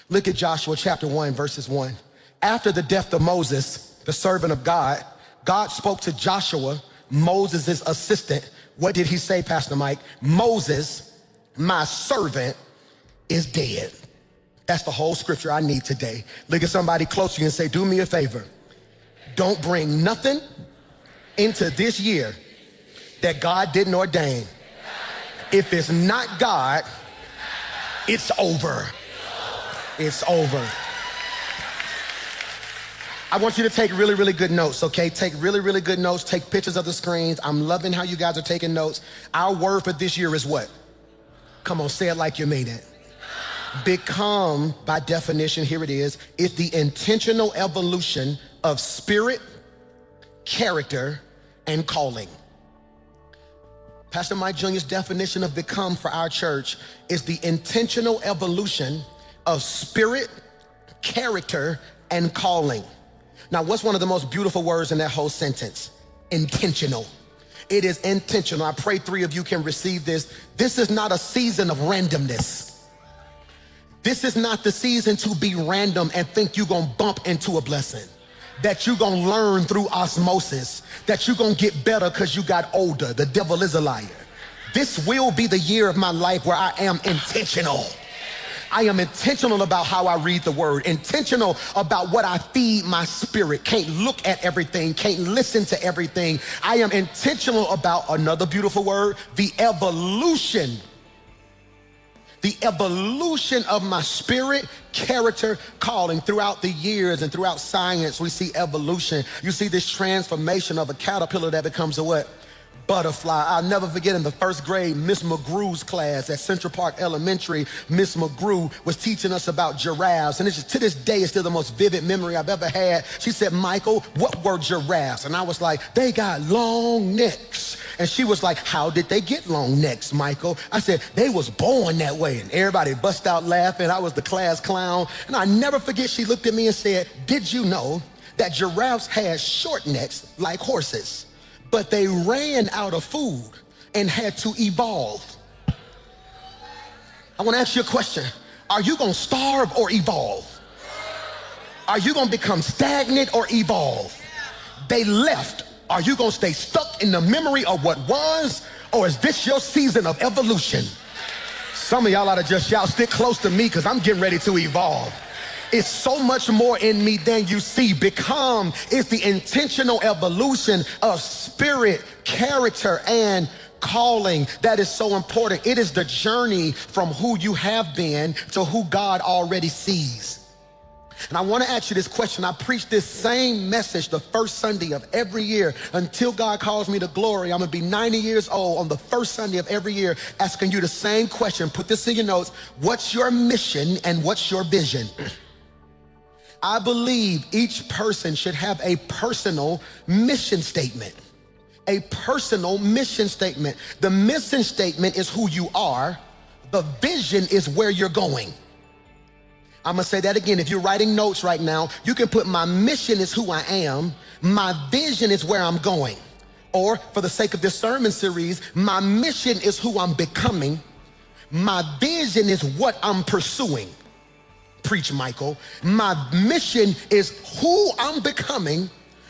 Look at Joshua chapter 1, verses 1. After the death of Moses, the servant of God, God spoke to Joshua, Moses' assistant. What did he say, Pastor Mike? Moses, my servant, is dead. That's the whole scripture I need today. Look at somebody close to you and say, do me a favor. Don't bring nothing into this year that God didn't ordain. If it's not God, it's over. It's over. I want you to take really, really good notes, okay? Take really, really good notes. Take pictures of the screens. I'm loving how you guys are taking notes. Our word for this year is what? Come on, say it like you mean it. Become, by definition, here it is the intentional evolution of spirit, character, and calling. Pastor Mike Jr.'s definition of become for our church is the intentional evolution of spirit, character, and calling. Now, what's one of the most beautiful words in that whole sentence? Intentional. It is intentional. I pray 3 of you can receive this. This is not a season of randomness. This is not the season to be random and think you're gonna bump into a blessing, that you're gonna learn through osmosis, that you're gonna get better because you got older. The devil is a liar. This will be the year of my life where I am intentional. I am intentional about how I read the word, intentional about what I feed my spirit. Can't look at everything, can't listen to everything. I am intentional about, another beautiful word, the evolution of my spirit, character, calling. Throughout the years and throughout science, we see evolution. You see this transformation of a caterpillar that becomes a what? Butterfly. I'll never forget in the first grade, Miss McGrew's class at Central Park Elementary. Miss McGrew was teaching us about giraffes, and it's just, to this day, it's still the most vivid memory I've ever had. She said, Michael, what were giraffes? And I was like, they got long necks. And she was like, how did they get long necks, Michael? I said, they was born that way. And everybody bust out laughing. I was the class clown. And I never forget, she looked at me and said, did you know that giraffes had short necks like horses, but they ran out of food and had to evolve? I want to ask you a question. Are you going to starve or evolve? Are you going to become stagnant or evolve? They left. Are you going to stay stuck in the memory of what was, or is this your season of evolution? Some of y'all ought to just shout, stick close to me, because I'm getting ready to evolve. It's so much more in me than you see. Become is the intentional evolution of spirit, character, and calling. That is so important. It is the journey from who you have been to who God already sees. And I want to ask you this question. I preach this same message the first Sunday of every year until God calls me to glory. I'm going to be 90 years old on the first Sunday of every year, asking you the same question. Put this in your notes. What's your mission and what's your vision? I believe each person should have a personal mission statement. A personal mission statement. The mission statement is who you are. The vision is where you're going. I'm gonna say that again. If you're writing notes right now, you can put my mission is who I am. My vision is where I'm going. Or for the sake of this sermon series, my mission is who I'm becoming. My vision is what I'm pursuing. Preach, Michael. My mission is who I'm becoming.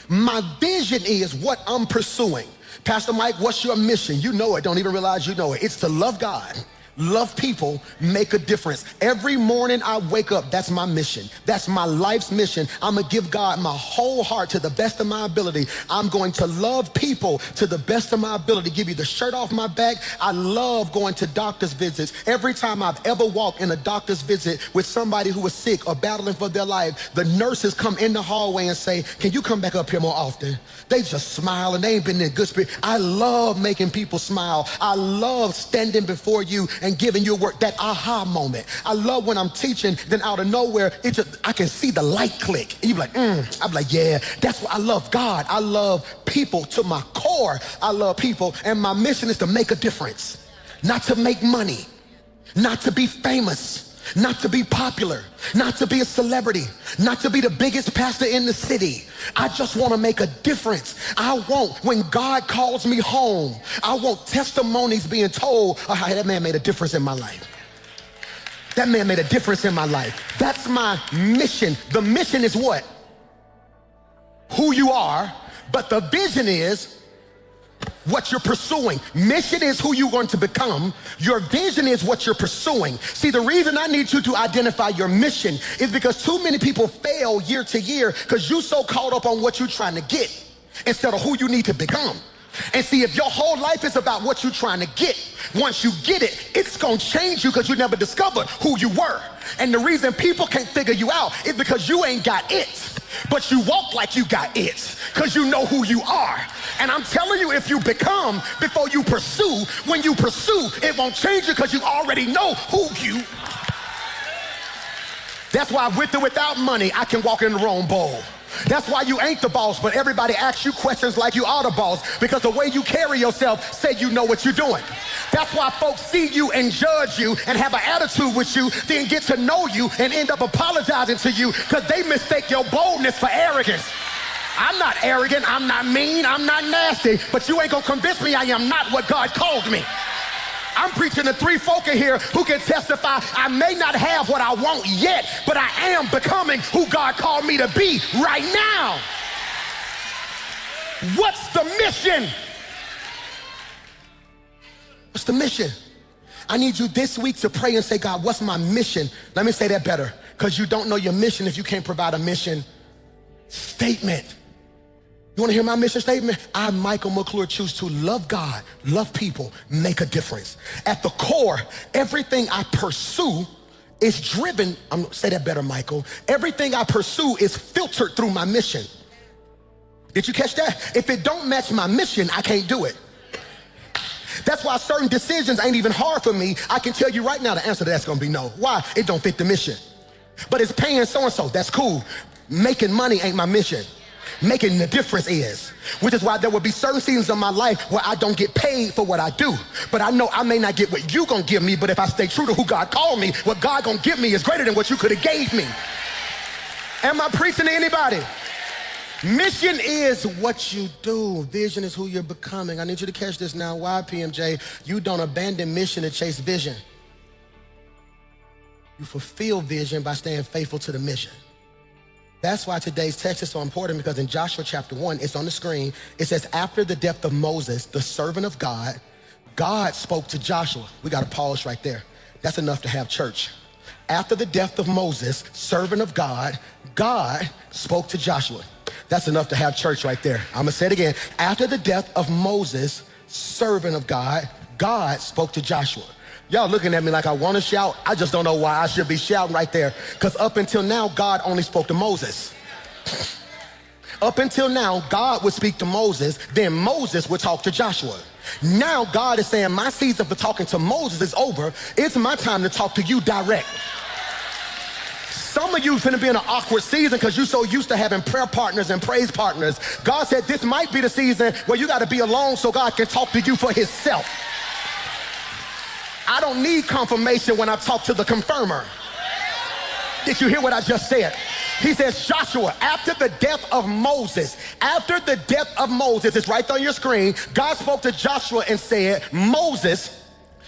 My vision is what I'm pursuing. Pastor Mike, what's your mission? You know it. Don't even realize you know it. It's to love God, love people, make a difference. Every morning I wake up, that's my mission. That's my life's mission. I'm gonna give God my whole heart to the best of my ability. I'm going to love people to the best of my ability. Give you the shirt off my back. I love going to doctor's visits. Every time I've ever walked in a doctor's visit with somebody who was sick or battling for their life, the nurses come in the hallway and say, can you come back up here more often? They just smile and they ain't been in good spirit. I love making people smile. I love standing before you and giving you a word, that aha moment. I love when I'm teaching, then out of nowhere, I can see the light click. And you're like, I'm like, yeah, that's what I love. God, I love people to my core. I love people, and my mission is to make a difference. Not to make money, not to be famous, not to be popular, not to be a celebrity, not to be the biggest pastor in the city. I just want to make a difference. I want, when God calls me home, I want testimonies being told of how that man made a difference in my life. That man made a difference in my life. That's my mission. The mission is what? Who you are, but the vision is what you're pursuing. Mission is who you're going to become. Your vision is what you're pursuing. See, the reason I need you to identify your mission is because too many people fail year to year because you're so caught up on what you're trying to get instead of who you need to become. And see, if your whole life is about what you're trying to get, once you get it, it's gonna change you because you never discovered who you were. And the reason people can't figure you out is because you ain't got it, but you walk like you got it because you know who you are. And I'm telling you, if you become before you pursue, when you pursue, it won't change you because you already know who you are. That's why with or without money, I can walk in the Rome Bowl. That's why you ain't the boss, but everybody asks you questions like you are the boss, because the way you carry yourself say you know what you're doing. That's why folks see you and judge you and have an attitude with you, then get to know you and end up apologizing to you because they mistake your boldness for arrogance. I'm not arrogant, I'm not mean, I'm not nasty, but you ain't gonna convince me I am not what God called me. I'm preaching to three folk in here who can testify I may not have what I want yet, but I am becoming who God called me to be right now. What's the mission? What's the mission? I need you this week to pray and say, God, what's my mission? Let me say that better, because you don't know your mission if you can't provide a mission statement. You want to hear my mission statement? I, Michael McClure, choose to love God, love people, make a difference. At the core, everything I pursue is driven, say that better, Michael. Everything I pursue is filtered through my mission. Did you catch that? If it don't match my mission, I can't do it. That's why certain decisions ain't even hard for me. I can tell you right now the answer to that's gonna be no. Why? It don't fit the mission. But it's paying so-and-so, that's cool. Making money ain't my mission. Making the difference is, which is why there will be certain seasons of my life where I don't get paid for what I do. But I know I may not get what you gonna give me, but if I stay true to who God called me, what God gonna give me is greater than what you could have gave me. Am I preaching to anybody? Mission is what you do. Vision is who you're becoming. I need you to catch this now. Why, PMJ? You don't abandon mission to chase vision. You fulfill vision by staying faithful to the mission. That's why today's text is so important, because in Joshua chapter 1, it's on the screen. It says, after the death of Moses, the servant of God, God spoke to Joshua. We got to pause right there. That's enough to have church. After the death of Moses, servant of God, God spoke to Joshua. That's enough to have church right there. I'm going to say it again. After the death of Moses, servant of God, God spoke to Joshua. Y'all looking at me like I want to shout. I just don't know why I should be shouting right there. Because up until now, God only spoke to Moses. Up until now, God would speak to Moses, then Moses would talk to Joshua. Now God is saying, my season for talking to Moses is over. It's my time to talk to you direct. Some of you finna be in an awkward season because you're so used to having prayer partners and praise partners. God said this might be the season where you got to be alone so God can talk to you for himself. I don't need confirmation when I talk to the confirmer. Did you hear what I just said? He says, Joshua, after the death of Moses, it's right on your screen, God spoke to Joshua and said, Moses,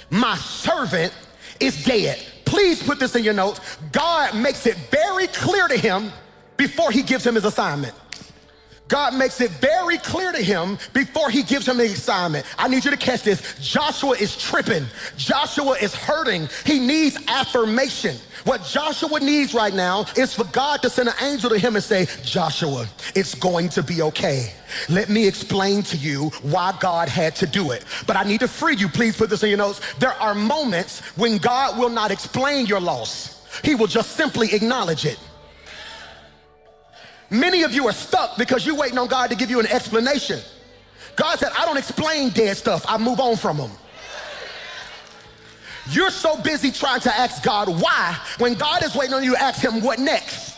my servant, is dead. Please put this in your notes. God makes it very clear to him before he gives him his assignment. God makes it very clear to him before he gives him the assignment. I need you to catch this. Joshua is tripping. Joshua is hurting. He needs affirmation. What Joshua needs right now is for God to send an angel to him and say, Joshua, it's going to be okay. Let me explain to you why God had to do it. But I need to free you. Please put this in your notes. There are moments when God will not explain your loss. He will just simply acknowledge it. Many of you are stuck because you're waiting on God to give you an explanation. God said, I don't explain dead stuff. I move on from them. You're so busy trying to ask God why when God is waiting on you to ask him what next.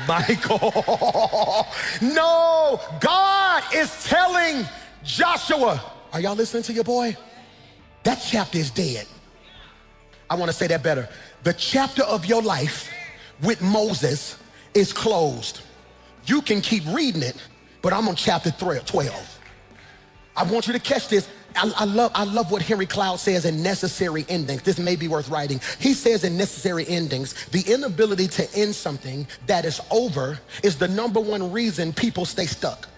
Michael, no, God is telling Joshua, are y'all listening to your boy? That chapter is dead. I want to say that better. The chapter of your life with Moses is closed. You can keep reading it, but I'm on chapter 12. I want you to catch this. I love what Henry Cloud says in Necessary Endings. This may be worth writing. He says in Necessary Endings, the inability to end something that is over is the number one reason people stay stuck.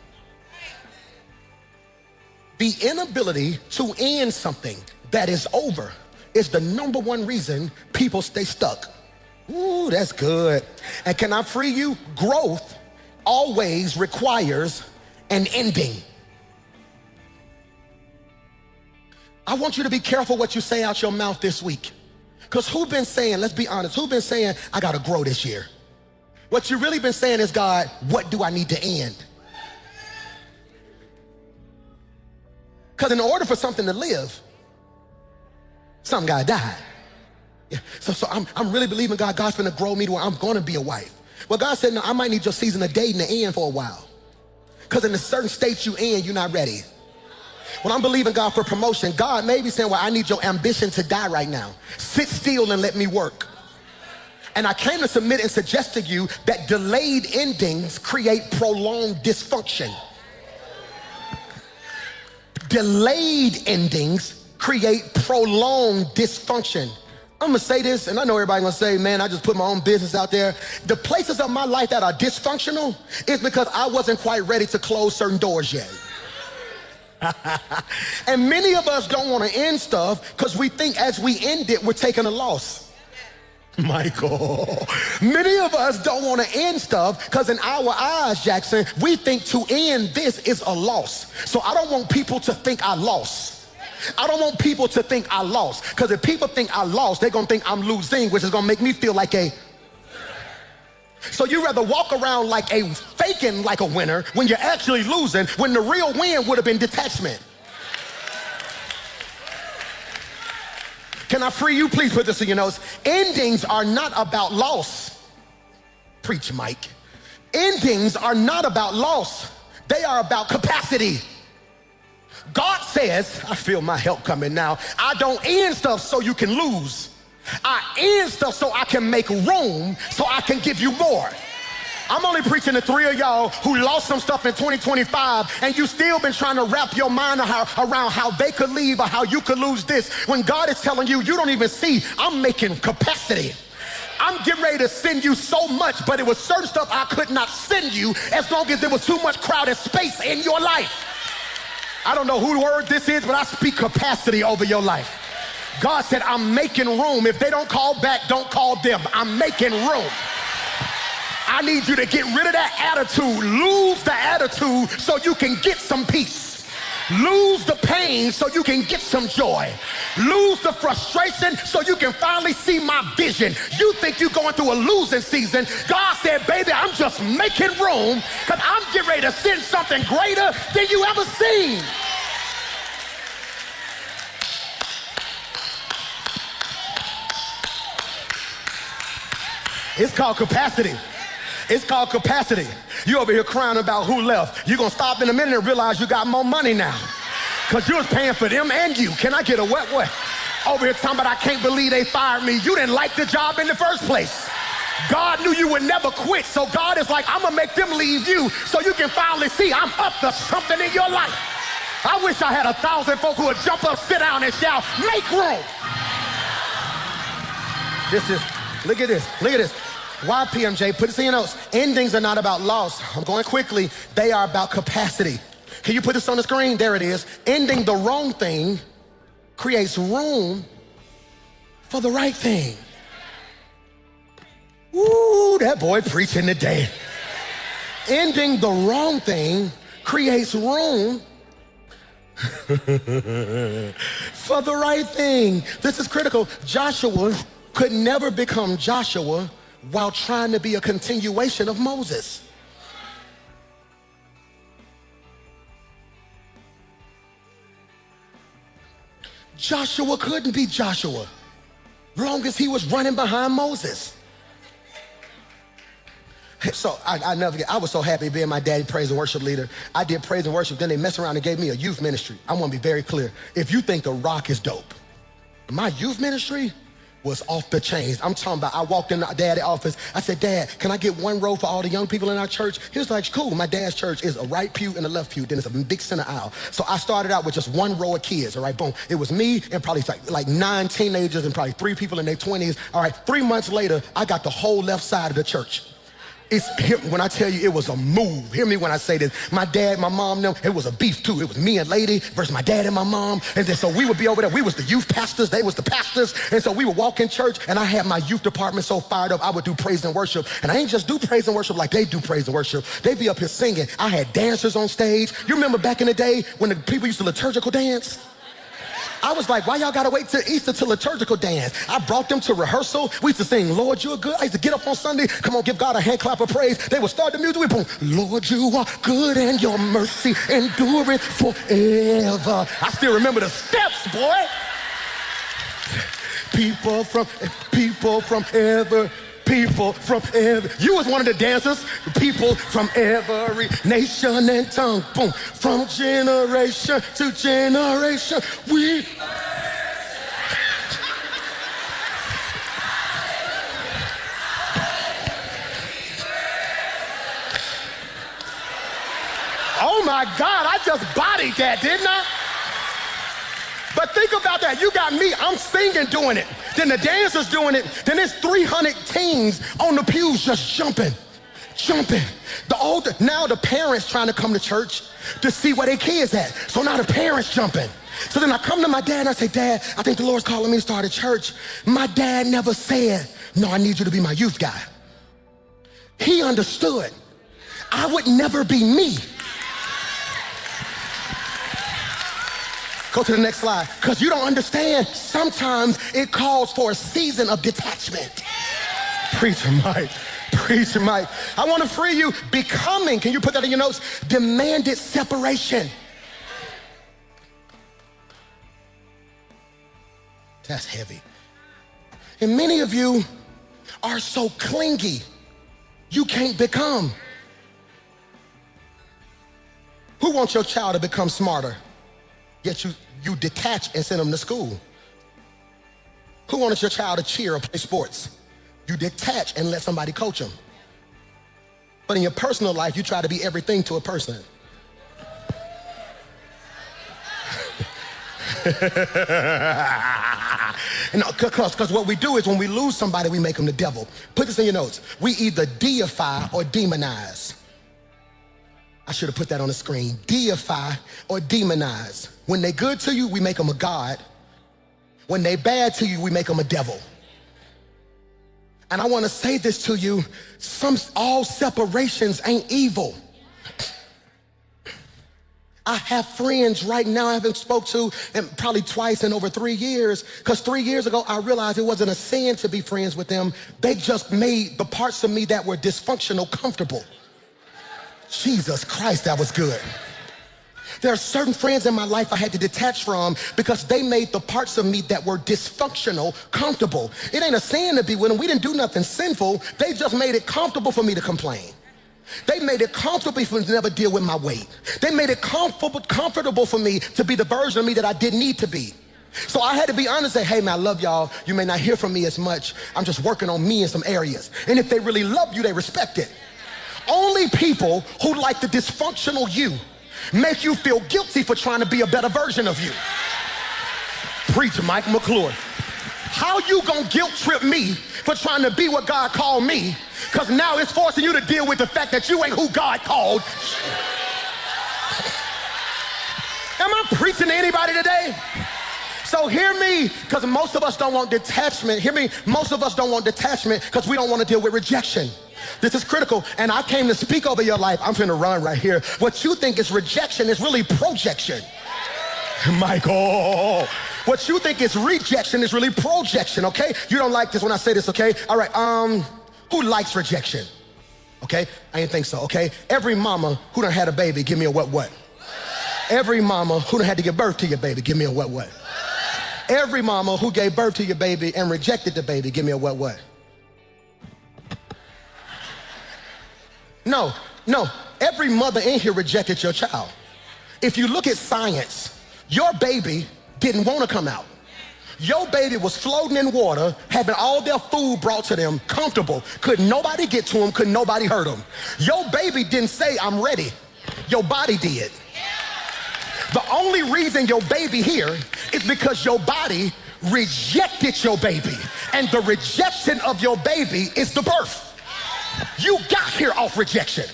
The inability to end something that is over is the number one reason people stay stuck. Ooh, that's good. And can I free you? Growth always requires an ending. I want you to be careful what you say out your mouth this week. Because who been saying, let's be honest, who been saying, I gotta grow this year? What you really been saying is, God, what do I need to end? Because in order for something to live, something gotta die. Yeah. So I'm really believing God's gonna grow me to where I'm gonna be a wife. Well, God said, no, I might need your season of dating to end for a while. Because in a certain state you in, you're not ready. When I'm believing God for promotion, God may be saying, well, I need your ambition to die right now. Sit still and let me work. And I came to submit and suggest to you that delayed endings create prolonged dysfunction. Delayed endings create prolonged dysfunction. I'm gonna say this, and I know everybody's gonna say, man, I just put my own business out there. The places of my life that are dysfunctional is because I wasn't quite ready to close certain doors yet. And many of us don't want to end stuff because we think as we end it, we're taking a loss. Michael, many of us don't want to end stuff because in our eyes, Jackson, we think to end this is a loss. So I don't want people to think I lost. I don't want people to think I lost, because if people think I lost, they're going to think I'm losing, which is going to make me feel like a... So you rather walk around like a faking like a winner when you're actually losing, when the real win would have been detachment. Can I free you? Please put this in your notes. Endings are not about loss. Preach, Mike. Endings are not about loss. They are about capacity. God says, I feel my help coming now, I don't end stuff so you can lose. I end stuff so I can make room so I can give you more. I'm only preaching to 3 of y'all who lost some stuff in 2025 and you still been trying to wrap your mind around how they could leave or how you could lose this, when God is telling you, you don't even see, I'm making capacity. I'm getting ready to send you so much, but it was certain stuff I could not send you as long as there was too much crowded space in your life. I don't know whose word this is, but I speak capacity over your life. God said, I'm making room. If they don't call back, don't call them. I'm making room. I need you to get rid of that attitude. Lose the attitude so you can get some peace. Lose the pain so you can get some joy. Lose the frustration so you can finally see my vision. You think you're going through a losing season. God said, baby, I'm just making room because I'm getting ready to send something greater than you ever seen. It's called capacity. It's called capacity. You over here crying about who left. You're going to stop in a minute and realize you got more money now because you was paying for them and you. Can I get a wet? Over here talking about I can't believe they fired me. You didn't like the job in the first place. God knew you would never quit. So God is like, I'm going to make them leave you so you can finally see I'm up to something in your life. I wish I had 1,000 folk who would jump up, sit down and shout, make room. Look at this. Why, PMJ? Put this in your notes. Endings are not about loss. I'm going quickly. They are about capacity. Can you put this on the screen? There it is. Ending the wrong thing creates room for the right thing. Ooh, that boy preaching today. Ending the wrong thing creates room for the right thing. This is critical. Joshua could never become Joshua while trying to be a continuation of Moses. Joshua couldn't be Joshua long as he was running behind Moses. So I never forget, I was so happy being my daddy praise and worship leader. I did praise and worship, then they messed around and gave me a youth ministry. I want to be very clear. If you think The Rock is dope, my youth ministry was off the chains. I'm talking about, I walked in the dad's office. I said, Dad, can I get one row for all the young people in our church? He was like, cool. My dad's church is a right pew and a left pew. Then it's a big center aisle. So I started out with just one row of kids, all right, boom. It was me and probably like 9 teenagers and probably 3 people in their 20s. All right, 3 months later, I got the whole left side of the church. When I tell you it was a move, hear me when I say this. My dad, my mom, them, it was a beef too. It was me and Lady versus my dad and my mom. And then so we would be over there. We was the youth pastors, they was the pastors. And so we would walk in church and I had my youth department so fired up, I would do praise and worship. And I ain't just do praise and worship like they do praise and worship. They be up here singing. I had dancers on stage. You remember back in the day when the people used to liturgical dance? I was like, why y'all gotta wait till Easter to liturgical dance? I brought them to rehearsal. We used to sing, Lord, you're good. I used to get up on Sunday, come on, give God a hand clap of praise. They would start the music, we boom, Lord, you are good and your mercy endureth forever. I still remember the steps, boy. People from every, you was one of the dancers. People from every nation and tongue, boom, from generation to generation, we. Oh my God, I just bodied that, didn't I? But think about that. You got me, I'm singing doing it. Then the dancers doing it. Then there's 300 teens on the pews just jumping. Now the parents trying to come to church to see where their kids at. So now the parents jumping. So then I come to my dad and I say, Dad, I think the Lord's calling me to start a church. My dad never said, no, I need you to be my youth guy. He understood I would never be me. Go to the next slide, because you don't understand. Sometimes it calls for a season of detachment. Preacher Mike. I want to free you. Becoming, can you put that in your notes? Demanded separation. That's heavy. And many of you are so clingy, you can't become. Who wants your child to become smarter? Yet you detach and send them to school. Who wants your child to cheer or play sports? You detach and let somebody coach them. But in your personal life, you try to be everything to a person. Because what we do is when we lose somebody, we make them the devil. Put this in your notes. We either deify or demonize. I should have put that on the screen. Deify or demonize. When they good to you, we make them a god. When they bad to you, we make them a devil. And I want to say this to you, all separations ain't evil. I have friends right now I haven't spoke to, and probably twice in over 3 years, because 3 years ago I realized it wasn't a sin to be friends with them. They just made the parts of me that were dysfunctional comfortable. Jesus Christ, that was good. There are certain friends in my life I had to detach from because they made the parts of me that were dysfunctional comfortable. It ain't a sin to be with them. We didn't do nothing sinful. They just made it comfortable for me to complain. They made it comfortable for me to never deal with my weight. They made it comfortable for me to be the version of me that I didn't need to be. So I had to be honest and say, hey man, I love y'all. You may not hear from me as much. I'm just working on me in some areas. And if they really love you, they respect it. Only people who like the dysfunctional you make you feel guilty for trying to be a better version of you. Preacher Mike McClure. How you gonna guilt trip me for trying to be what God called me? Because now it's forcing you to deal with the fact that you ain't who God called. Am I preaching to anybody today? So hear me, because most of us don't want detachment. Hear me, most of us don't want detachment because we don't want to deal with rejection. This is critical, and I came to speak over your life. I'm finna run right here. What you think is rejection is really projection. Michael, what you think is rejection is really projection, okay? You don't like this when I say this, okay? All right, who likes rejection? Okay, I didn't think so, okay? Every mama who done had a baby, give me a what? Every mama who done had to give birth to your baby, give me a what? Every mama who gave birth to your baby and rejected the baby, give me a what? No, every mother in here rejected your child. If you look at science, your baby didn't want to come out. Your baby was floating in water, having all their food brought to them, comfortable. Could nobody get to them, could nobody hurt them. Your baby didn't say, I'm ready. Your body did. The only reason your baby here is because your body rejected your baby. And the rejection of your baby is the birth. You got here off rejection.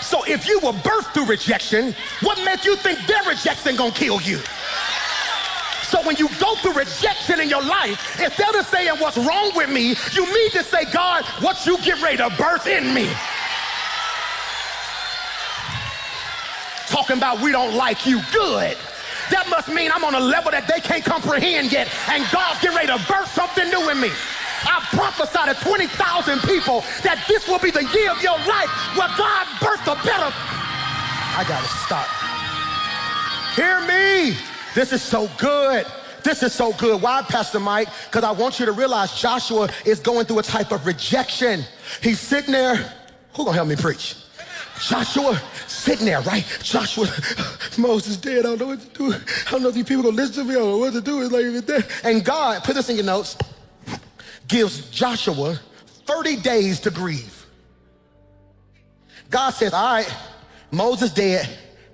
So if you were birthed through rejection, what makes you think their rejection gonna kill you? So when you go through rejection in your life, instead of saying what's wrong with me, you need to say, God, what you get ready to birth in me. Talking about we don't like you, good. That must mean I'm on a level that they can't comprehend yet, and God's getting ready to birth something new in me. I prophesy to 20,000 people that this will be the year of your life where God birthed a better. I gotta stop. Hear me. This is so good. This is so good. Why, Pastor Mike? Because I want you to realize Joshua is going through a type of rejection. He's sitting there. Who gonna help me preach? Joshua sitting there, right? Joshua, Moses dead. I don't know what to do. I don't know if these people gonna listen to me. I don't know what to do. It's like that. And God, put this in your notes, gives Joshua 30 days to grieve. God says, all right, Moses dead,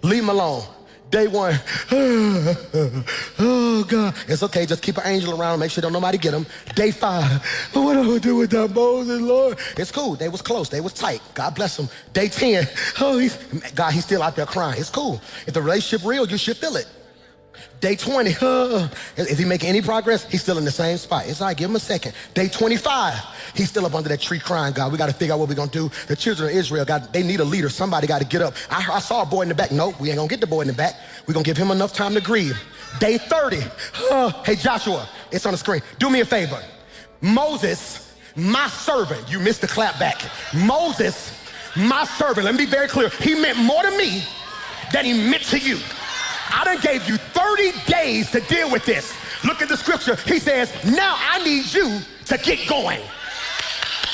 leave him alone. Day one, oh God, it's okay, just keep an angel around, make sure don't nobody get him. Day 5, what do I do with that Moses, Lord? It's cool, they was close, they was tight, God bless them. Day 10, he's still out there crying, it's cool. If the relationship real, you should feel it. Day 20, is he making any progress? He's still in the same spot. It's all right, give him a second. Day 25, he's still up under that tree crying, God, we got to figure out what we're going to do. The children of Israel, they need a leader. Somebody got to get up. I saw a boy in the back. Nope, we ain't going to get the boy in the back. We're going to give him enough time to grieve. Day 30, hey, Joshua, it's on the screen. Do me a favor. Moses, my servant, you missed the clap back. Moses, my servant, let me be very clear. He meant more to me than he meant to you. I done gave you 30 days to deal with this. Look at the scripture. He says, now I need you to get going.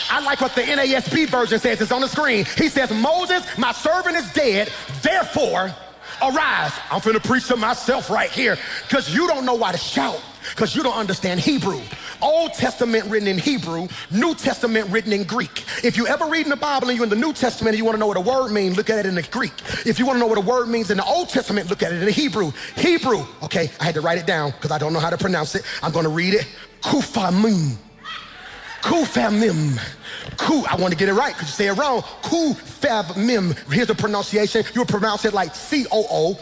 I like what the NASB version says. It's on the screen. He says, Moses, my servant is dead, therefore arise. I'm finna preach to myself right here because you don't know why to shout because you don't understand Hebrew. Old Testament written in Hebrew, New Testament written in Greek. If you ever read in the Bible and you're in the New Testament and you want to know what a word means, look at it in the Greek. If you want to know what a word means in the Old Testament, look at it in the Hebrew. Hebrew, okay, I had to write it down because I don't know how to pronounce it. I'm going to read it. Kufamim. Kufamim. I want to get it right because you say it wrong. Kufamim. Here's the pronunciation. You'll pronounce it like COO-FAV-MEM.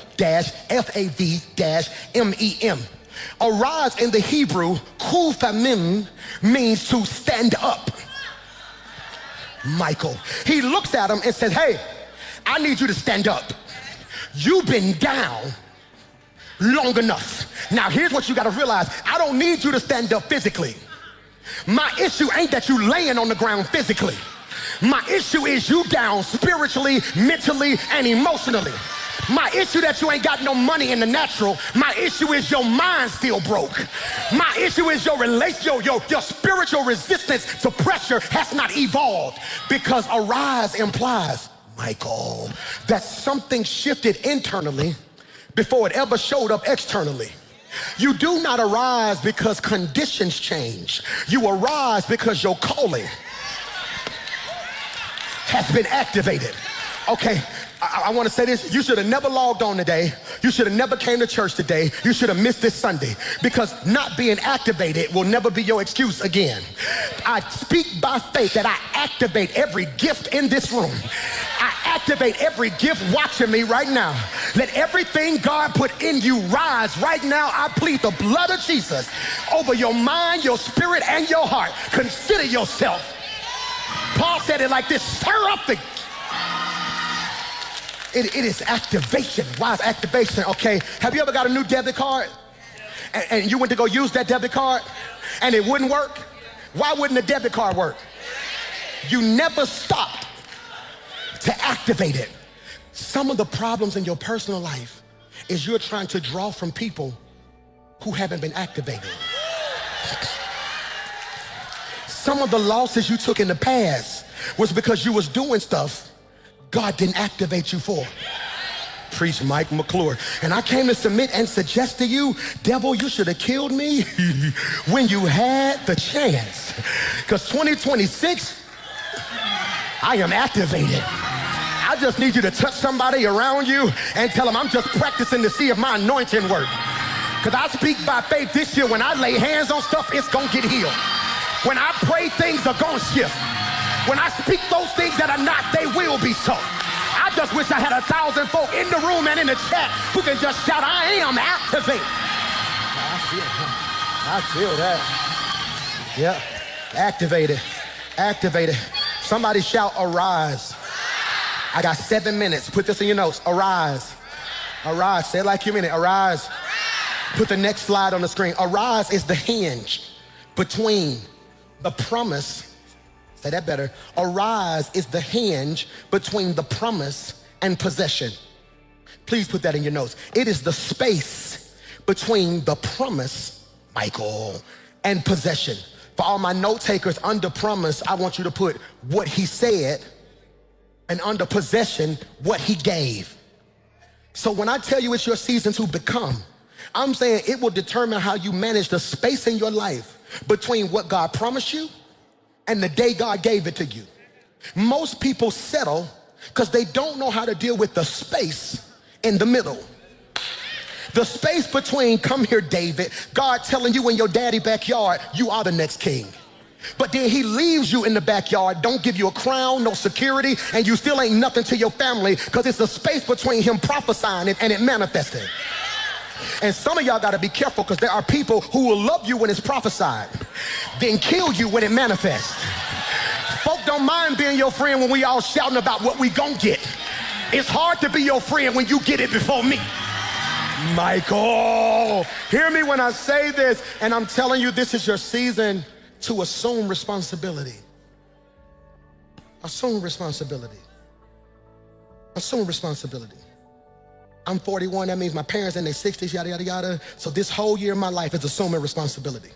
Arise in the Hebrew, kufamim, means to stand up. Michael. He looks at him and says, hey, I need you to stand up. You've been down long enough. Now here's what you got to realize. I don't need you to stand up physically. My issue ain't that you laying on the ground physically. My issue is you down spiritually, mentally, and emotionally. My issue that you ain't got no money in the natural. My issue is your mind still broke. My issue is your spiritual resistance to pressure has not evolved. Because arise implies, Michael, that something shifted internally before it ever showed up externally. You do not arise because conditions change. You arise because your calling has been activated. Okay. I want to say this. You should have never logged on today. You should have never came to church today. You should have missed this Sunday because not being activated will never be your excuse again. I speak by faith that I activate every gift in this room. I activate every gift watching me right now. Let everything God put in you rise right now. I plead the blood of Jesus over your mind, your spirit, and your heart. Consider yourself. Paul said it like this, stir up the... It is activation. Why is activation? Okay, have you ever got a new debit card and you went to go use that debit card and it wouldn't work? Why wouldn't the debit card work? You never stopped to activate it. Some of the problems in your personal life is you're trying to draw from people who haven't been activated. Some of the losses you took in the past was because you was doing stuff God didn't activate you for. Preach Mike McClure. And I came to submit and suggest to you, devil, you should have killed me when you had the chance. Because 2026, I am activated. I just need you to touch somebody around you and tell them I'm just practicing to see if my anointing works. Because I speak by faith this year. When I lay hands on stuff, it's going to get healed. When I pray, things are going to shift. When I speak those things that are not, they will be so. I just wish I had 1,000 folk in the room and in the chat who can just shout, I am activated. I feel that. Yeah, activated, activated. Somebody shout, arise. I got 7 minutes. Put this in your notes. Arise. Arise. Say it like you mean it. Arise. Put the next slide on the screen. Arise is the hinge between the promise. Say that better. Arise is the hinge between the promise and possession. Please put that in your notes. It is the space between the promise, Michael, and possession. For all my note takers, under promise, I want you to put what he said, and under possession, what he gave. So when I tell you it's your season to become, I'm saying it will determine how you manage the space in your life between what God promised you and the day God gave it to you. Most people settle because they don't know how to deal with the space in the middle. The space between, come here, David, God telling you in your daddy backyard, you are the next king. But then he leaves you in the backyard, don't give you a crown, no security, and you still ain't nothing to your family because it's the space between him prophesying it and it manifesting. And some of y'all got to be careful because there are people who will love you when it's prophesied, then kill you when it manifests. Folk don't mind being your friend when we all shouting about what we gon' get. It's hard to be your friend when you get it before me. Michael, hear me when I say this, and I'm telling you this is your season to assume responsibility. Assume responsibility. Assume responsibility. I'm 41, that means my parents in their 60s, yada, yada, yada. So this whole year of my life is assuming responsibility.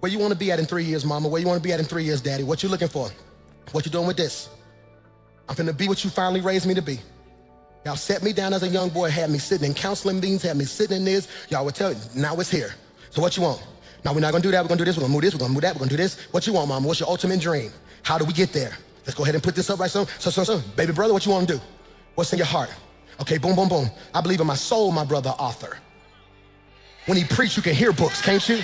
Where you want to be at in 3 years, mama? Where you want to be at in 3 years, daddy? What you looking for? What you doing with this? I'm finna be what you finally raised me to be. Y'all set me down as a young boy, had me sitting in counseling meetings, had me sitting in this. Y'all would tell me, now it's here. So what you want? No, we're not gonna do that, we're gonna do this, we're gonna move this, we're gonna move that, we're gonna do this. What you want, mama? What's your ultimate dream? How do we get there? Let's go ahead and put this up right so. Baby brother, what you wanna do? What's in your heart? Okay, boom, boom, boom. I believe in my soul, my brother, author. When he preached, you can hear books, can't you?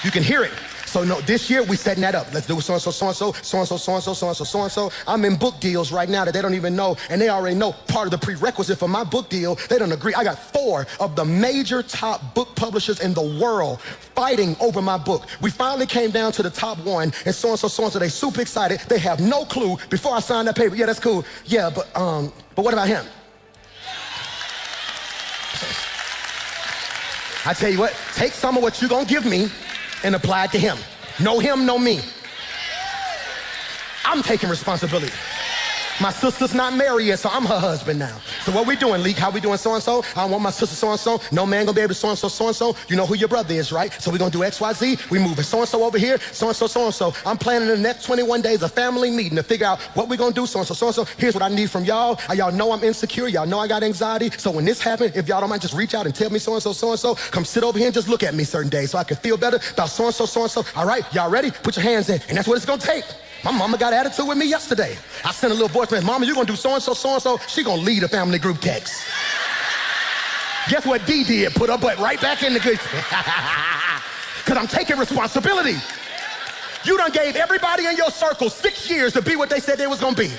You can hear it. So no, this year we setting that up. Let's do so-and-so, so-and-so, so-and-so, so-and-so, so-and-so, so-and-so. I'm in book deals right now that they don't even know, and they already know part of the prerequisite for my book deal. They don't agree. I got 4 of the major top book publishers in the world fighting over my book. We finally came down to the top 1, and so-and-so, so-and-so, they super excited. They have no clue before I sign that paper. Yeah, that's cool. Yeah, but what about him? I tell you what, take some of what you're gonna give me and apply it to him. No him, no me. I'm taking responsibility. My sister's not married yet, so I'm her husband now. So what we doing, Leak? How we doing so-and-so? I don't want my sister so-and-so. No man gonna be able to so-and-so, so-and-so. You know who your brother is, right? So we gonna do X, Y, Z. We moving so-and-so over here, so-and-so, so-and-so. I'm planning the next 21 days a family meeting to figure out what we gonna do, so-and-so, so-and-so. Here's what I need from y'all. Y'all know I'm insecure. Y'all know I got anxiety. So when this happens, if y'all don't mind, just reach out and tell me so-and-so, so-and-so. Come sit over here and just look at me certain days so I can feel better about so-and-so, so-and-so. All right, y'all ready? Put your hands in. And that's what it's gonna take. My mama got an attitude with me yesterday. I sent a little voice message, mama, you gonna do so-and-so, so-and-so. She gonna lead a family group text. Guess what D did? Put her butt right back in the good. Because I'm taking responsibility. You done gave everybody in your circle 6 years to be what they said they was gonna be.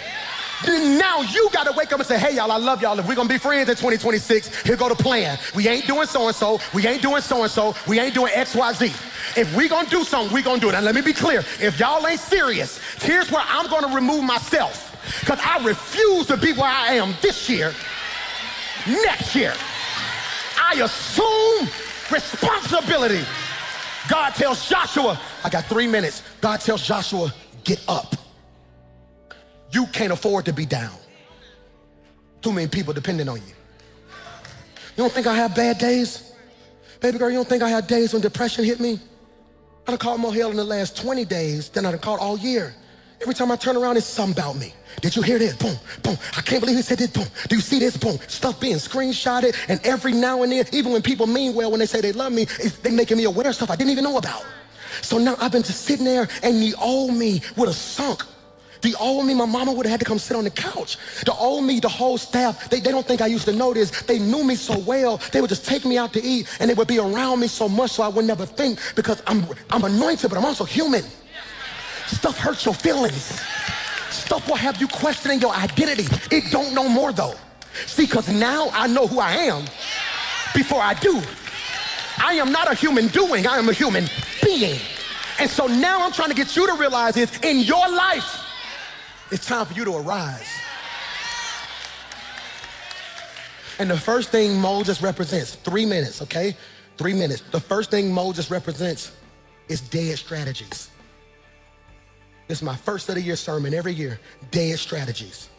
Now you gotta wake up and say, hey y'all, I love y'all. If we're gonna be friends in 2026, here go the plan. We ain't doing so-and-so, we ain't doing so-and-so, we ain't doing X, Y, Z. If we gonna do something, we gonna do it. And let me be clear, if y'all ain't serious, here's where I'm gonna remove myself. Because I refuse to be where I am this year, next year. I assume responsibility. God tells Joshua, I got 3 minutes. God tells Joshua, get up. You can't afford to be down. Too many people depending on you. You don't think I have bad days? Baby girl, you don't think I had days when depression hit me? I done caught more hell in the last 20 days than I done caught all year. Every time I turn around, it's something about me. Did you hear this? Boom, boom. I can't believe he said this. Boom. Do you see this? Boom. Stuff being screenshotted. And every now and then, even when people mean well, when they say they love me, they making me aware of stuff I didn't even know about. So now I've been just sitting there, and the old me would have sunk. The old me, my mama would have had to come sit on the couch. The old me, the whole staff, they don't think I used to know this. They knew me so well, they would just take me out to eat, and they would be around me so much so I would never think, because I'm anointed, but I'm also human. Stuff hurts your feelings. Stuff will have you questioning your identity. It don't no more though. See, because now I know who I am before I do. I am not a human doing, I am a human being. And so now I'm trying to get you to realize is in your life, it's time for you to arise. And the first thing Moses represents, 3 minutes, okay? 3 minutes. The first thing Moses represents is dead strategies. This is my first of the year sermon every year. Dead strategies.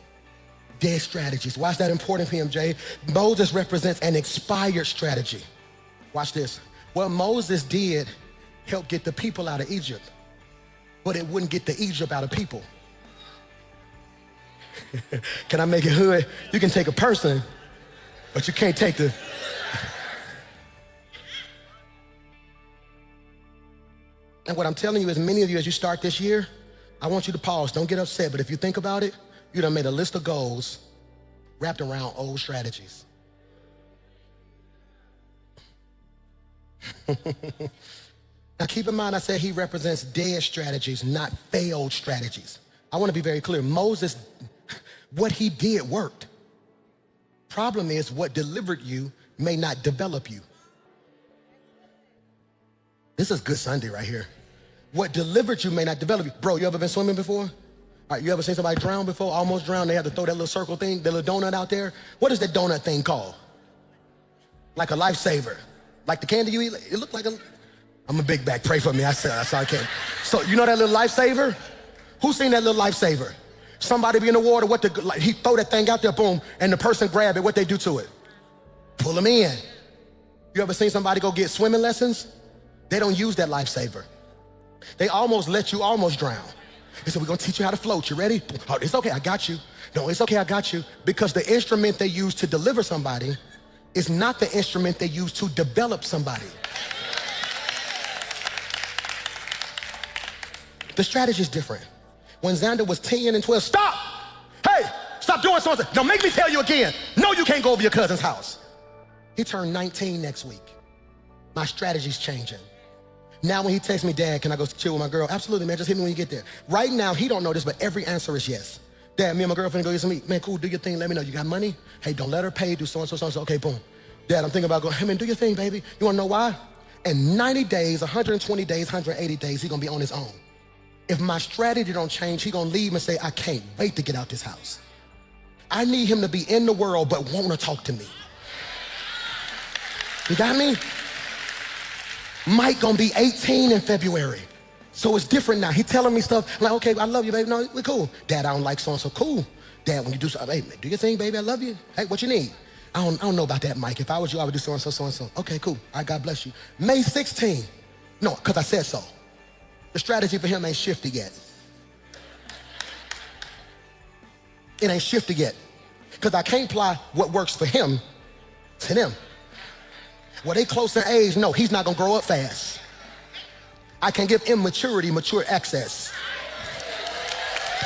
Dead strategies. Why is that important, PMJ? Moses represents an expired strategy. Watch this. What Moses did helped get the people out of Egypt, but it wouldn't get the Egypt out of people. Can I make it hood? You can take a person, but you can't take the... And what I'm telling you is, many of you, as you start this year, I want you to pause. Don't get upset, but if you think about it, you done made a list of goals wrapped around old strategies. Now keep in mind, I said he represents dead strategies, not failed strategies. I want to be very clear. Moses, what he did worked. Problem is, what delivered you may not develop you. This is good Sunday right here. What delivered you may not develop you. Bro, you ever been swimming before? All right, you ever seen somebody drown before? Almost drowned. They have to throw that little circle thing, that little donut out there. What is that donut thing called? Like a lifesaver. Like the candy you eat, it looked like a... I'm a big back, pray for me. I said I can't. So you know that little lifesaver? Who's seen that little lifesaver? Somebody be in the water, he throw that thing out there, boom, and the person grab it, what they do to it? Pull them in. You ever seen somebody go get swimming lessons? They don't use that lifesaver. They almost let you almost drown. They said, we're gonna teach you how to float, you ready? Oh, it's okay, I got you. No, it's okay, I got you. Because the instrument they use to deliver somebody is not the instrument they use to develop somebody. The strategy is different. When Xander was 10 and 12, stop! Hey, stop doing something. Don't make me tell you again. No, you can't go over your cousin's house. He turned 19 next week. My strategy's changing. Now when he texts me, Dad, can I go chill with my girl? Absolutely, man, just hit me when you get there. Right now, he don't know this, but every answer is yes. Dad, me and my girlfriend go get some meat. Man, cool, do your thing, let me know. You got money? Hey, don't let her pay, do so-and-so, so-and-so. Okay, boom. Dad, I'm thinking about going, hey man, do your thing, baby. You wanna know why? In 90 days, 120 days, 180 days, he gonna be on his own. If my strategy don't change, he gonna leave and say, I can't wait to get out this house. I need him to be in the world, but wanna talk to me. You got me? Mike gonna be 18 in February. So it's different now. He telling me stuff, I'm like, okay, I love you, baby. No, we're cool. Dad, I don't like so-and-so. Cool. Dad, when you do something, hey, do your thing, baby, I love you. Hey, what you need? I don't know about that, Mike. If I was you, I would do so-and-so, so-and-so. Okay, cool. All right, God bless you. May 16. No, because I said so. The strategy for him ain't shifted yet. It ain't shifted yet. Because I can't apply what works for him to them. Well, they close in age, no, he's not gonna grow up fast. I can give immaturity mature access.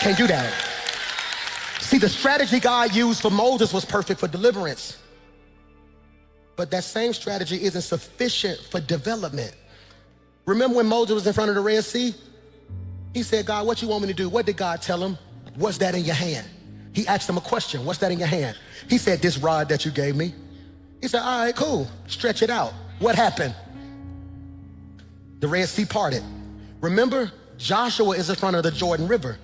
Can't do that. See, the strategy God used for Moses was perfect for deliverance. But that same strategy isn't sufficient for development. Remember when Moses was in front of the Red Sea? He said, God, what you want me to do? What did God tell him? What's that in your hand? He asked him a question. What's that in your hand? He said, this rod that you gave me. He said, all right, cool. Stretch it out. What happened? The Red Sea parted. Remember, Joshua is in front of the Jordan River.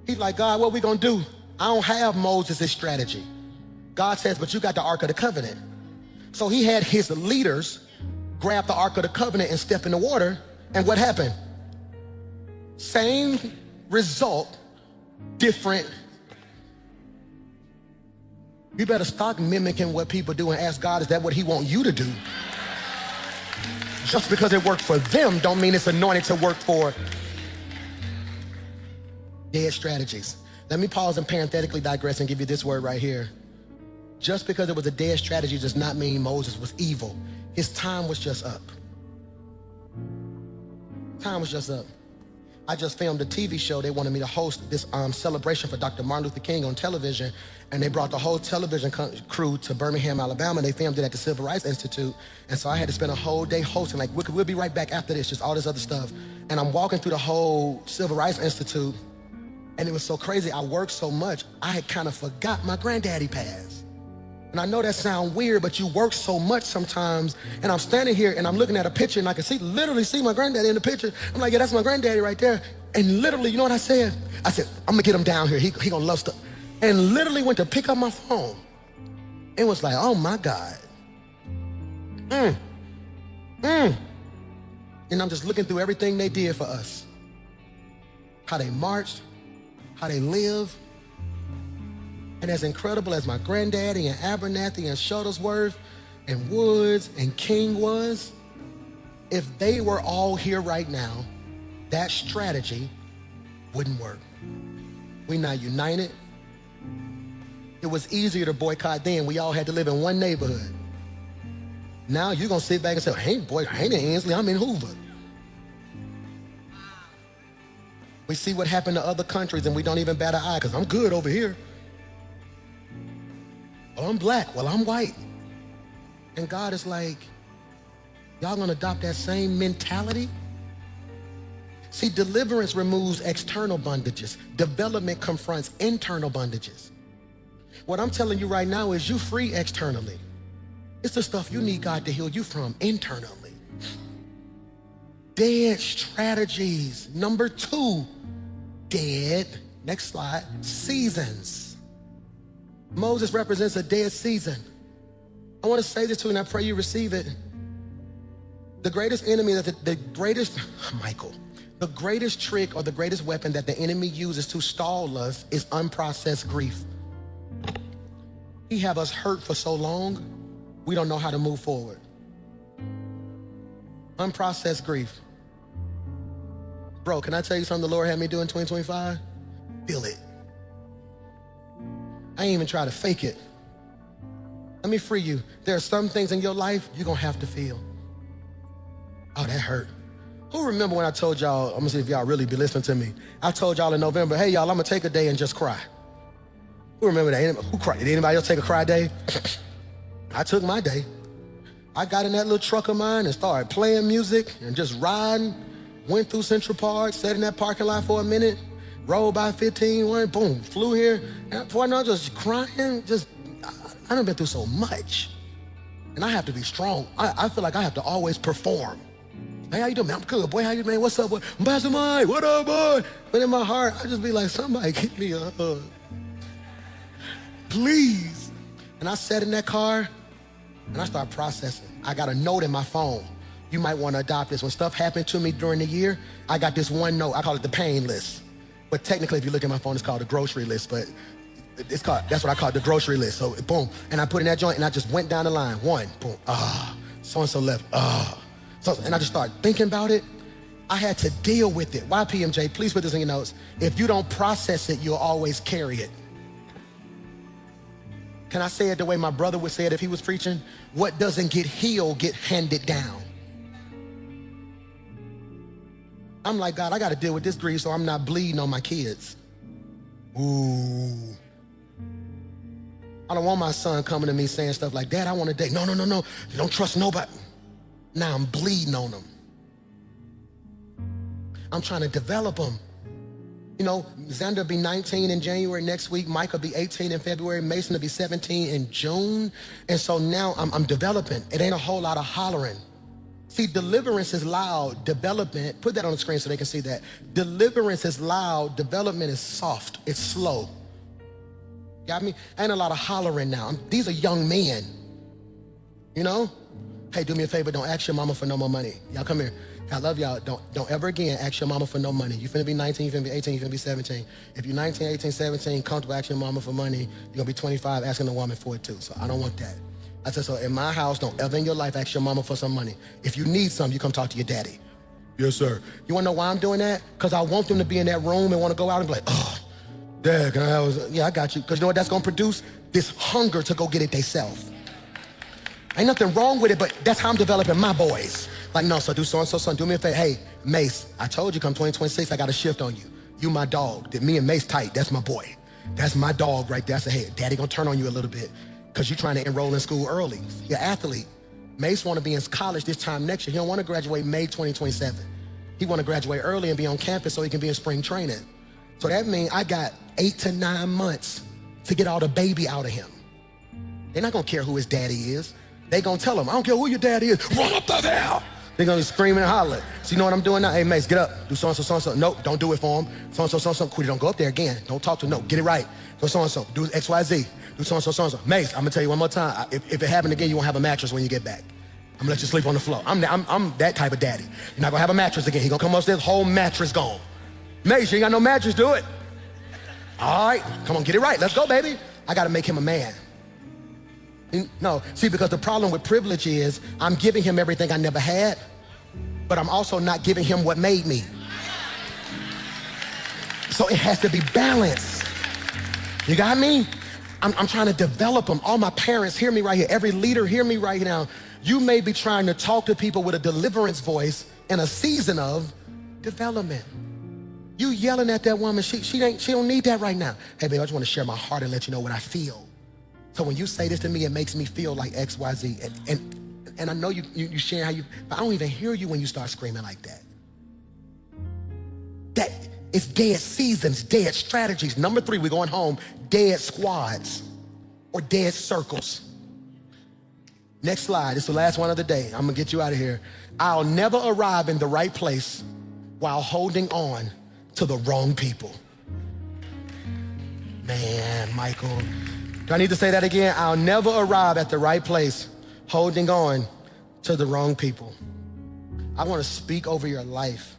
He's like, God, what we gonna do? I don't have Moses' strategy. God says, but you got the Ark of the Covenant. So he had his leaders grab the Ark of the Covenant and step in the water, and what happened? Same result, different. You better stop mimicking what people do and ask God, is that what he want you to do? Just because it worked for them don't mean it's anointed to work for. Dead strategies. Let me pause and parenthetically digress and give you this word right here. Just because it was a dead strategy does not mean Moses was evil. His time was just up. Time was just up. I just filmed a TV show. They wanted me to host this celebration for Dr. Martin Luther King on television, and they brought the whole television crew to Birmingham, Alabama. They filmed it at the Civil Rights Institute, and so I had to spend a whole day hosting. Like, we'll be right back after this, just all this other stuff. And I'm walking through the whole Civil Rights Institute, and it was so crazy. I worked so much, I had kind of forgot my granddaddy passed. And I know that sounds weird, but you work so much sometimes. And I'm standing here and I'm looking at a picture and I can literally see my granddaddy in the picture. I'm like, yeah, that's my granddaddy right there. And literally, you know what I said? I said, I'm gonna get him down here. He gonna love stuff. And literally went to pick up my phone and was like, oh my God. And I'm just looking through everything they did for us. How they marched, how they lived. And as incredible as my granddaddy and Abernathy and Shuttlesworth and Woods and King was, if they were all here right now, that strategy wouldn't work. We're not united. It was easier to boycott then. We all had to live in one neighborhood. Now you're gonna sit back and say, hey, boy, I ain't in Ansley, I'm in Hoover. We see what happened to other countries and we don't even bat an eye because I'm good over here. Well, I'm black, well, I'm white. And God is like, y'all gonna adopt that same mentality? See, deliverance removes external bondages. Development confronts internal bondages. What I'm telling you right now is you free externally. It's the stuff you need God to heal you from internally. Dead strategies. Number 2, dead, next slide, seasons. Moses represents a dead season. I want to say this to you and I pray you receive it. The greatest enemy, the greatest trick or the greatest weapon that the enemy uses to stall us is unprocessed grief. He have us hurt for so long, we don't know how to move forward. Unprocessed grief. Bro, can I tell you something the Lord had me do in 2025? Feel it. I ain't even try to fake it. Let me free you. There are some things in your life you're gonna have to feel. Oh, that hurt. Who remember when I told y'all, I'm gonna see if y'all really be listening to me. I told y'all in November, hey y'all, I'm gonna take a day and just cry. Who remember that? Who cried? Did anybody else take a cry day? I took my day. I got in that little truck of mine and started playing music and just riding. Went through Central Park, sat in that parking lot for a minute, rolled by 15, went, boom, flew here. And before I know, just crying, I done been through so much. And I have to be strong. I feel like I have to always perform. Hey, how you doing, man? I'm good, boy. How you, man? What's up, boy? Pastor Mike, what up, boy? But in my heart, I just be like, somebody give me a hug. Please. And I sat in that car, and I started processing. I got a note in my phone. You might want to adopt this. When stuff happened to me during the year, I got this one note. I call it the pain list. But technically, if you look at my phone, it's called the grocery list. But that's what I call it, the grocery list. So boom, and I put in that joint, and I just went down the line. 1, boom, so-and-so left, So, and I just started thinking about it. I had to deal with it. Why, PMJ? Please put this in your notes. If you don't process it, you'll always carry it. Can I say it the way my brother would say it if he was preaching? What doesn't get healed, get handed down. I'm like, God, I got to deal with this grief so I'm not bleeding on my kids. Ooh. I don't want my son coming to me saying stuff like, Dad, I want to date. No. You don't trust nobody. Now I'm bleeding on them. I'm trying to develop them. You know, Xander will be 19 in January next week. Mike will be 18 in February. Mason will be 17 in June. And so now I'm developing. It ain't a whole lot of hollering. See, deliverance is loud. Development, put that on the screen so they can see that. Deliverance is loud. Development is soft. It's slow. Got me? Ain't a lot of hollering now. These are young men. You know? Hey, do me a favor. Don't ask your mama for no more money. Y'all come here. I love y'all. Don't ever again ask your mama for no money. You finna be 19, you finna be 18, you finna be 17. If you're 19, 18, 17, comfortable asking your mama for money, you're gonna be 25 asking a woman for it too. So I don't want that. I said, so in my house, don't ever in your life ask your mama for some money. If you need some, you come talk to your daddy. Yes, sir. You wanna know why I'm doing that? Because I want them to be in that room and wanna go out and be like, oh, Dad, can I have, yeah, I got you. Because you know what that's gonna produce? This hunger to go get it themselves. Ain't nothing wrong with it, but that's how I'm developing my boys. Like, no, so do so-and-so, son, do me a favor. Hey, Mace, I told you come 2026, I got a shift on you. You my dog. Me and Mace tight, that's my boy. That's my dog right there. I said, hey, Daddy gonna turn on you a little bit because you're trying to enroll in school early. You're an athlete. Mace wanna be in college this time next year. He don't wanna graduate May 2027. He wanna graduate early and be on campus so he can be in spring training. So that means I got 8 to 9 months to get all the baby out of him. They're not gonna care who his daddy is. They gonna tell him, I don't care who your daddy is, run up the there. They're gonna be screaming and hollering. So you know what I'm doing now? Hey, Mace, get up, do so-and-so, so-and-so. Nope, don't do it for him. So-and-so, so-and-so, Quitty, don't go up there again. Don't talk to him, no, get it right. Do so-and-so, do X, Y, Z. Do so-and-so, so-and-so. Mace, I'm gonna tell you one more time, if it happened again, you won't have a mattress when you get back. I'm gonna let you sleep on the floor. I'm that type of daddy. You're not gonna have a mattress again. He gonna come upstairs, whole mattress gone. Mace, you ain't got no mattress, do it. All right, come on, get it right, let's go, baby. I gotta make him a man. No, see, because the problem with privilege is I'm giving him everything I never had, but I'm also not giving him what made me. So it has to be balanced. You got me? I'm trying to develop them. All my parents, hear me right here. Every leader, hear me right now. You may be trying to talk to people with a deliverance voice in a season of development. You yelling at that woman, she don't need that right now. Hey, babe, I just want to share my heart and let you know what I feel. So when you say this to me, it makes me feel like X, Y, Z. And I know you share how you, but I don't even hear you when you start screaming like that. That it's dead seasons, dead strategies. Number 3, we're going home, dead squads or dead circles. Next slide, it's the last one of the day. I'm gonna get you out of here. I'll never arrive in the right place while holding on to the wrong people. Man, Michael. Do I need to say that again? I'll never arrive at the right place holding on to the wrong people. I want to speak over your life.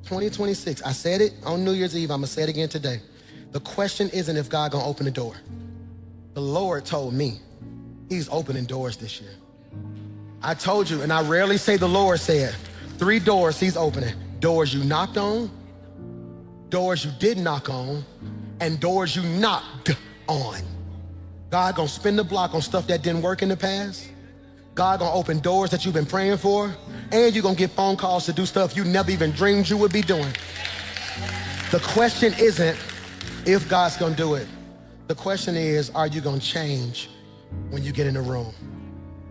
2026, I said it on New Year's Eve, I'm gonna say it again today. The question isn't if God gonna open the door. The Lord told me he's opening doors this year. I told you, and I rarely say the Lord said, 3 doors he's opening. Doors you knocked on, doors you didn't knock on, and doors you knocked on. God gonna spin the block on stuff that didn't work in the past. God gonna open doors that you've been praying for, and you're gonna get phone calls to do stuff you never even dreamed you would be doing. The question isn't if God's gonna do it. The question is, are you gonna change when you get in the room?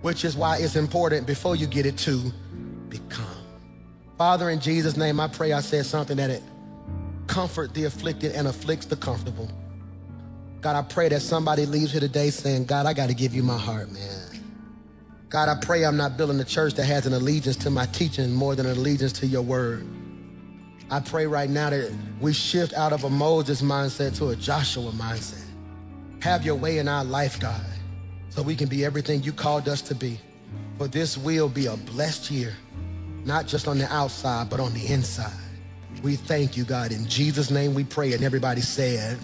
Which is why it's important before you get it to become. Father, in Jesus' name, I pray I said something that it comfort the afflicted and afflicts the comfortable. God, I pray that somebody leaves here today saying, God, I gotta give you my heart, man. God, I pray I'm not building a church that has an allegiance to my teaching more than an allegiance to your word. I pray right now that we shift out of a Moses mindset to a Joshua mindset. Have your way in our life, God, so we can be everything you called us to be. For this will be a blessed year, not just on the outside, but on the inside. We thank you, God. In Jesus' name we pray, and everybody said,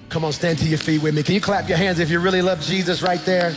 come on, stand to your feet with me. Can you clap your hands if you really love Jesus right there?